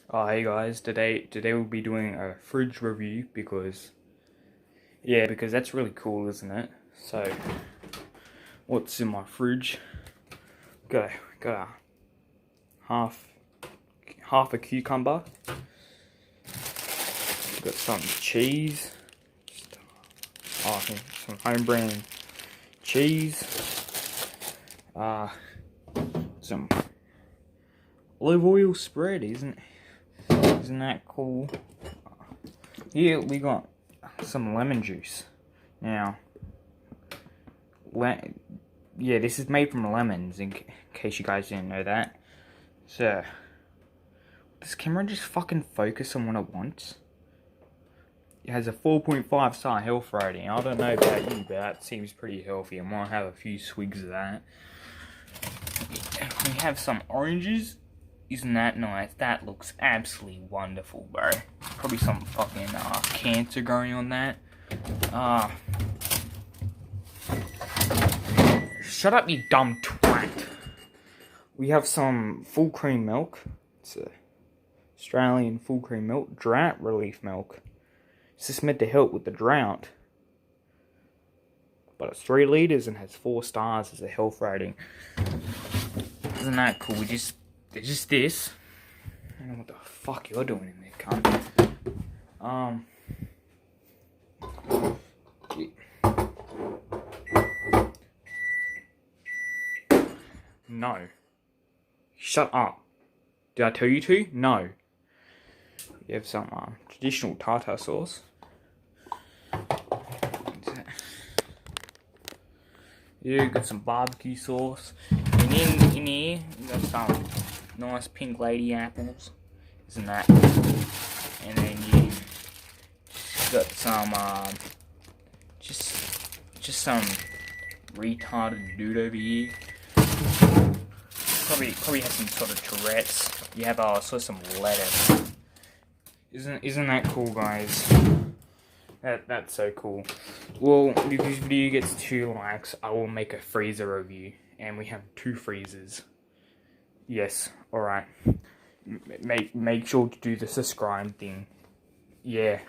Oh hey guys, today we'll be doing a fridge review because that's really cool, isn't it? So what's in my fridge? Got a half half a cucumber. Got some cheese. Some home brand cheese. Some olive oil spread, isn't that cool? Here we got some lemon juice. Now, this is made from lemons, in case you guys didn't know that. So, does camera just fucking focus on what it wants? It has a 4.5 star health rating. I don't know about you, but that seems pretty healthy. I might have a few swigs of that. We have some oranges. Isn't that nice? That looks absolutely wonderful, bro. Probably some fucking cancer growing on that. Shut up, you dumb twat. We have some full cream milk. It's a Australian full cream milk. Drought relief milk. It's just meant to help with the drought. But it's 3 litres and has 4 stars as a health rating. Isn't that cool? It's just this. I don't know what the fuck you're doing in there, cunt. No. Shut up. Did I tell you to? No. You have some traditional tartar sauce. You got some barbecue sauce. And in here, you got some nice pink lady apples. Isn't that? And then you got some, just some retarded dude over here. Probably has some sort of Tourette's. You have also some lettuce. Isn't that cool, guys? That's so cool. Well, if this video gets 2 likes, I will make a freezer review, and we have 2 freezers. Yes, alright. Make sure to do the subscribe thing. Yeah.